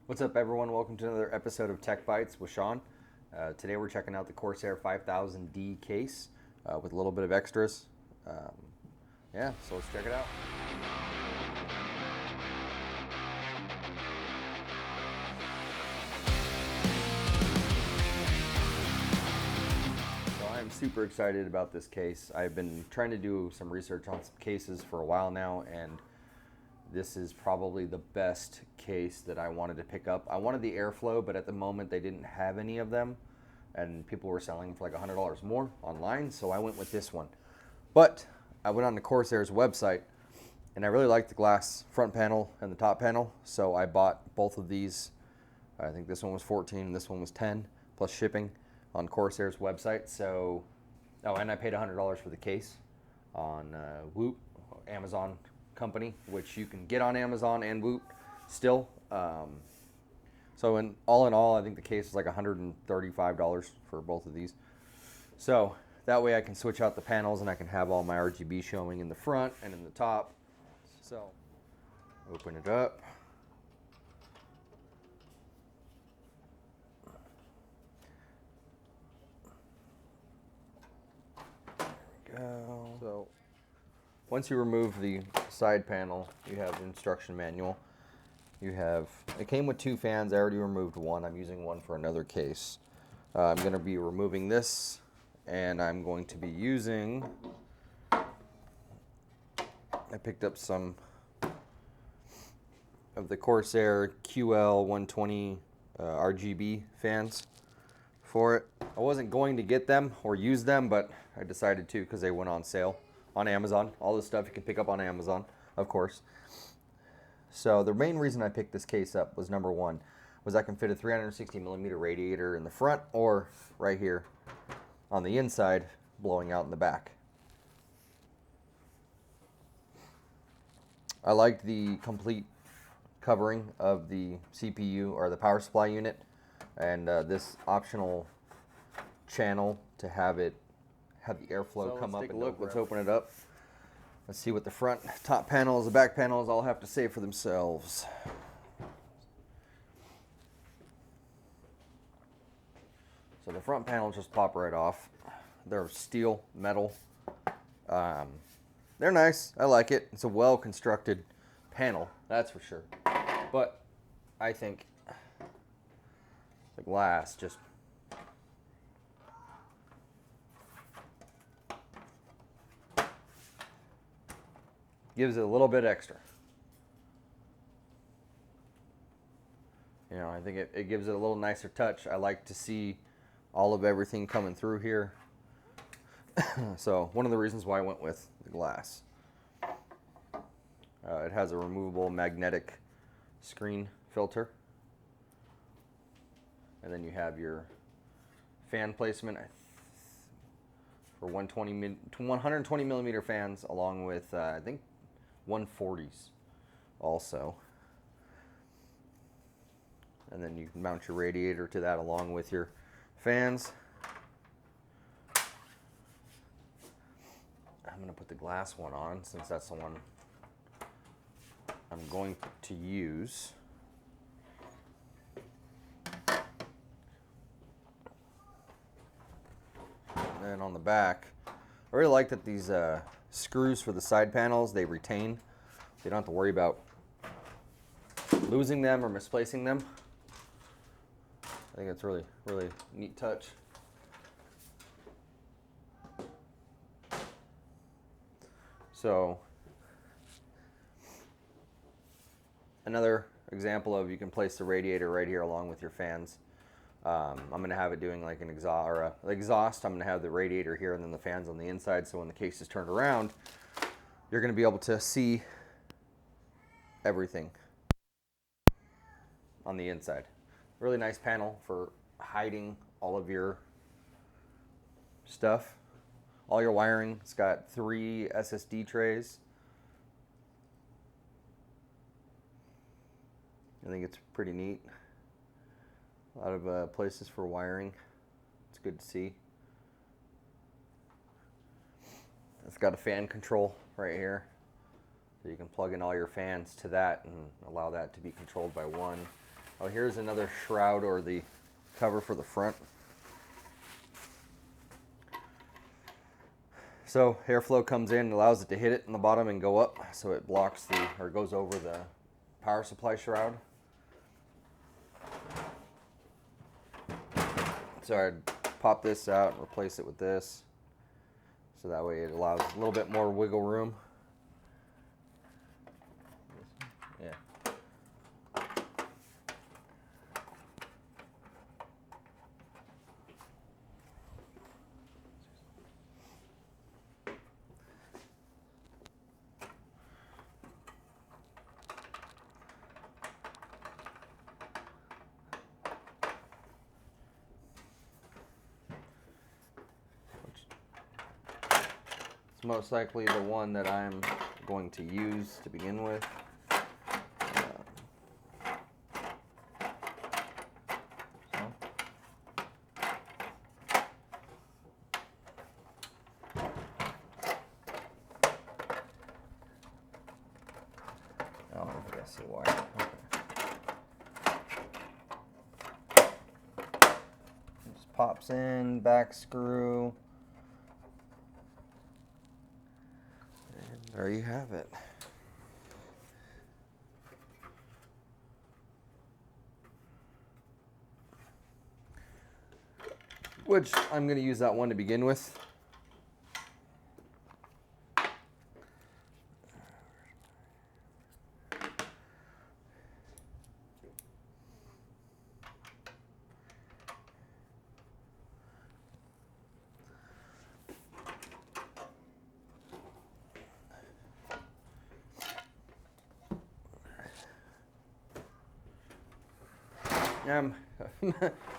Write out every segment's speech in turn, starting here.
What's up, everyone? Welcome to another episode of Tech Bites with Sean. Today we're checking out the Corsair 5000D case with a little bit of extras. So let's check it out. So I'm super excited about this case. I've been trying to do some research on some cases for a while now, and this is probably the best case that I wanted to pick up. I wanted the Airflow, but at the moment they didn't have any of them, and people were selling for like $100 more online, so I went with this one. But I went on the Corsair's website, and I really liked the glass front panel and the top panel, so I bought both of these. I think this one was 14 and this one was 10 plus shipping on Corsair's website. And I paid $100 for the case on Whoop, Amazon company, which you can get on Amazon and Woot still. So in all, I think the case is like $135 for both of these. So that way I can switch out the panels and I can have all my RGB showing in the front and in the top. So open it up. There we go. So once you remove the side panel, you have the instruction manual. It came with 2 fans. I already removed one. I'm using one for another case. I'm going to be removing this, and I'm going to be using, I picked up some of the Corsair QL 120 RGB fans for it. I wasn't going to get them or use them, but I decided to because they went on sale on Amazon. All this stuff you can pick up on Amazon, of course. So the main reason I picked this case up was, number one, was I can fit a 360 millimeter radiator in the front or right here on the inside, blowing out in the back. I liked the complete covering of the CPU or the power supply unit, and this optional channel to have the airflow come up. Let's take a look. Let's open it up. Let's see what the front, top panels, the back panels all have to say for themselves. So the front panels just pop right off. They're steel, metal. They're nice. I like it. It's a well-constructed panel, that's for sure. But I think the glass just gives it a little bit extra. I think it gives it a little nicer touch. I like to see all of everything coming through here. So one of the reasons why I went with the glass. It has a removable magnetic screen filter. And then you have your fan placement for 120 millimeter fans, along with, I think, 140s also. And then you can mount your radiator to that along with your fans. I'm going to put the glass one on since that's the one I'm going to use. And then on the back, I really like that these screws for the side panels, they retain. You don't have to worry about losing them or misplacing them. I think it's really, really neat touch. So another example of, you can place the radiator right here along with your fans. I'm going to have it doing like an exhaust. I'm going to have the radiator here and then the fans on the inside, so when the case is turned around, you're going to be able to see everything on the inside. Really nice panel for hiding all of your stuff, all your wiring. It's got 3 SSD trays. I think it's pretty neat. A lot of places for wiring. It's good to see. It's got a fan control right here. So you can plug in all your fans to that and allow that to be controlled by one. Oh, here's another shroud or the cover for the front. So airflow comes in, allows it to hit it in the bottom and go up, so it blocks the, or goes over the power supply shroud. So I'd pop this out and replace it with this, so that way it allows a little bit more wiggle room. Yeah. Most likely the one that I'm going to use to begin with. Oh, I see why. Okay. Just pops in, back screw. There you have it. Which I'm going to use that one to begin with.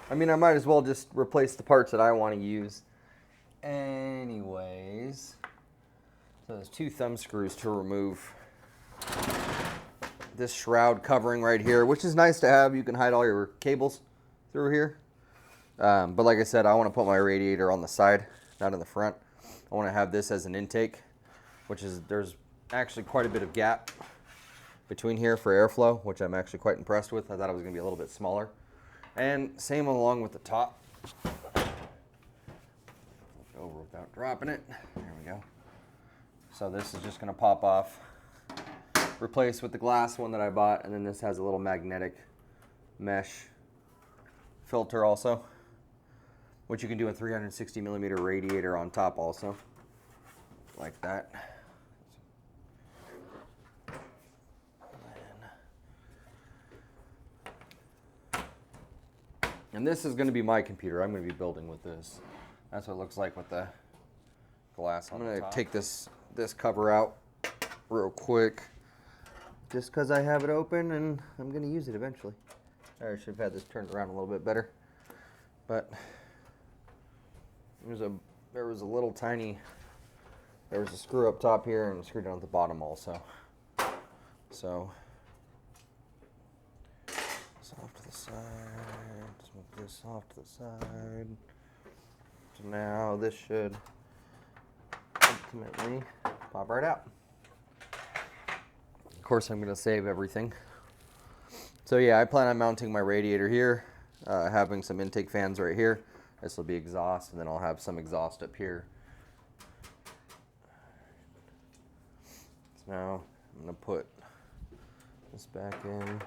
I mean, I might as well just replace the parts that I want to use. Anyways, so there's 2 thumb screws to remove this shroud covering right here, which is nice to have. You can hide all your cables through here. But like I said, I want to put my radiator on the side, not in the front. I want to have this as an intake, which is, there's actually quite a bit of gap between here for airflow, which I'm actually quite impressed with. I thought it was going to be a little bit smaller. And same along with the top. Over without dropping it. There we go. So this is just going to pop off, replace with the glass one that I bought, and then this has a little magnetic mesh filter also, which you can do a 360 millimeter radiator on top also, like that. And this is going to be my computer. I'm going to be building with this. That's what it looks like with the glass on the top. I'm going to take this cover out real quick, just because I have it open and I'm going to use it eventually. I should have had this turned around a little bit better. But there was a little tiny, there was a screw up top here and a screw down at the bottom also. So off to the side, just move this off to the side. So now this should ultimately pop right out. Of course, I'm going to save everything. So yeah, I plan on mounting my radiator here, having some intake fans right here. This will be exhaust, and then I'll have some exhaust up here. So now I'm going to put this back in.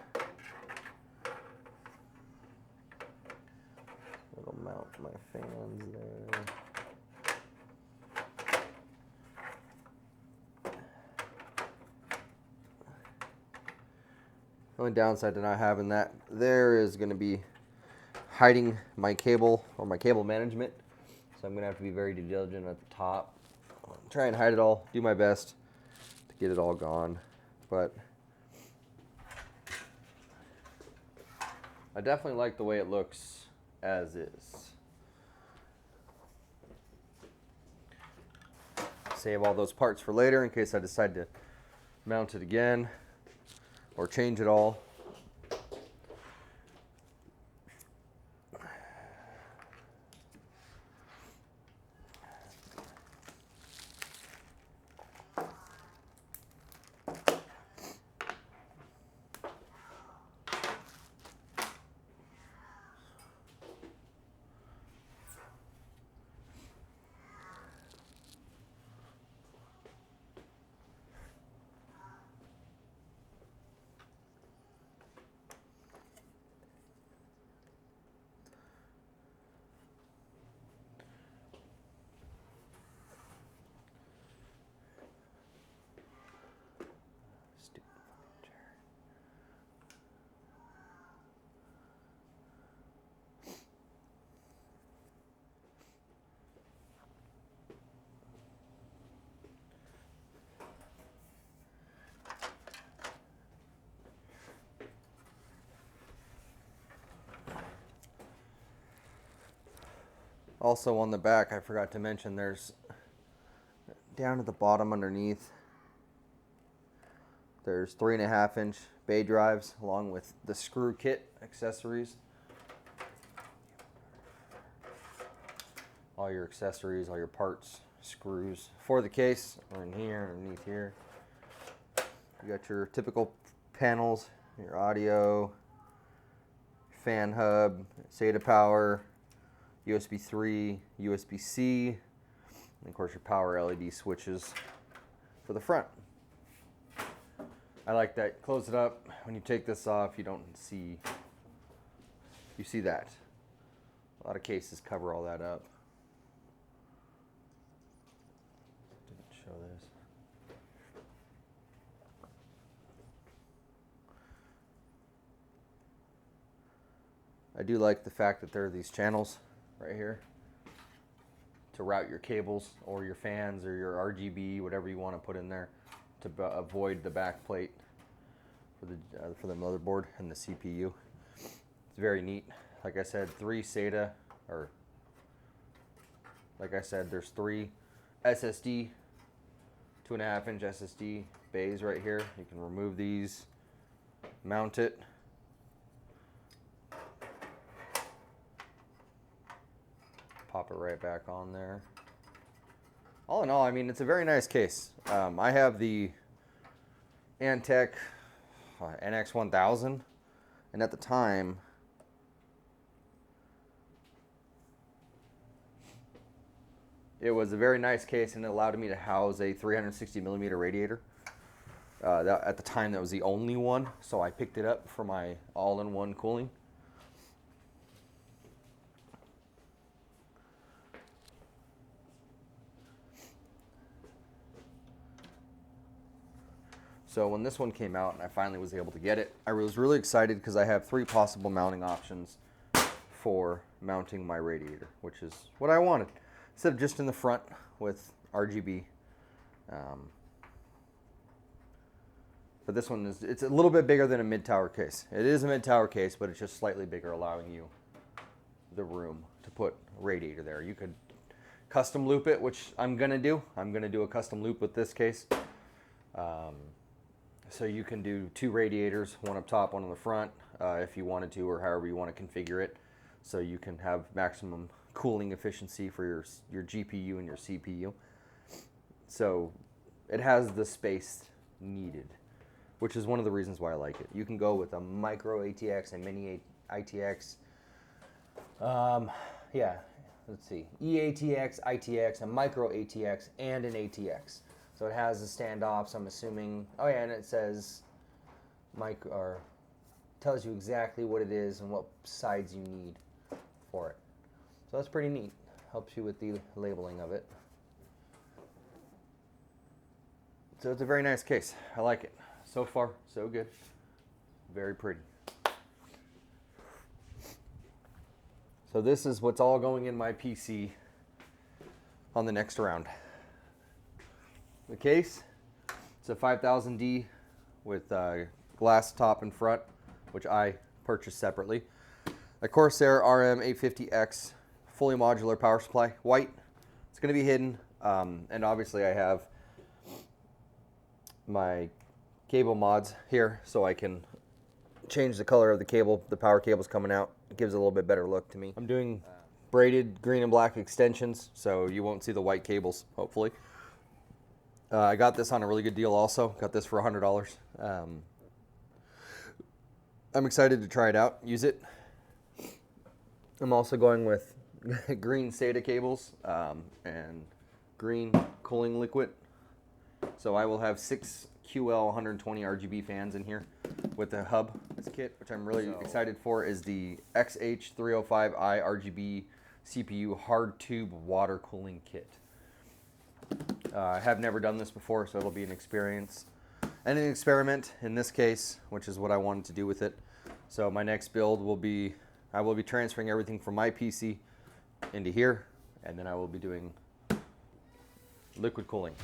It'll mount my fans there. The only downside to not having that there is going to be hiding my cable or my cable management. So I'm going to have to be very diligent at the top. Try and hide it all, do my best to get it all gone. But I definitely like the way it looks as is. Save all those parts for later in case I decide to mount it again or change it all. Also on the back, I forgot to mention, there's down at the bottom underneath, there's 3.5-inch bay drives along with the screw kit accessories. All your accessories, all your parts, screws for the case are in here, underneath here. You got your typical panels, your audio, fan hub, SATA power, USB 3, USB-C, and of course your power LED switches for the front. I like that. Close it up. When you take this off, you don't see, you see that. A lot of cases cover all that up. Didn't show this. I do like the fact that there are these channels right here to route your cables or your fans or your RGB, whatever you want to put in there, to avoid the back plate for the motherboard and the CPU. It's very neat. Like I said, 3 SATA, or like I said, there's 3 SSD, 2.5-inch SSD bays right here. You can remove these, mount it. Pop it right back on there. All in all, I mean, it's a very nice case. I have the Antec NX1000, and at the time, it was a very nice case, and it allowed me to house a 360mm radiator. At the time, that was the only one, so I picked it up for my all-in-one cooling. So when this one came out and I finally was able to get it, I was really excited because I have 3 possible mounting options for mounting my radiator, which is what I wanted. Instead of just in the front with RGB. But this one it's a little bit bigger than a mid-tower case. It is a mid-tower case, but it's just slightly bigger, allowing you the room to put a radiator there. You could custom loop it, which I'm going to do. I'm going to do a custom loop with this case. So you can do 2 radiators, one up top, one on the front, if you wanted to, or however you want to configure it, so you can have maximum cooling efficiency for your GPU and your CPU. So it has the space needed, which is one of the reasons why I like it. You can go with a micro ATX, a mini ITX, yeah, let's see, eATX, ITX, a micro ATX, and an ATX. So it has the standoffs, I'm assuming. Oh yeah, and it says or tells you exactly what it is and what sides you need for it. So that's pretty neat. Helps you with the labeling of it. So it's a very nice case. I like it. So far, so good. Very pretty. So this is what's all going in my PC on the next round. The case, it's a 5000D with glass top and front, which I purchased separately. A Corsair RM850X fully modular power supply, white. It's going to be hidden, and obviously I have my cable mods here, so I can change the color of the cable. The power cable's coming out. It gives it a little bit better look to me. I'm doing braided green and black extensions, so you won't see the white cables, hopefully. I got this on a really good deal also. Got this for $100. I'm excited to try it out, use it. I'm also going with green SATA cables and green cooling liquid. So I will have 6 QL 120 RGB fans in here with the hub. This kit, which I'm really excited for, is the XH305i RGB CPU hard tube water cooling kit. I have never done this before, so it'll be an experience and an experiment in this case, which is what I wanted to do with it. So my next build will be, I will be transferring everything from my PC into here, and then I will be doing liquid cooling.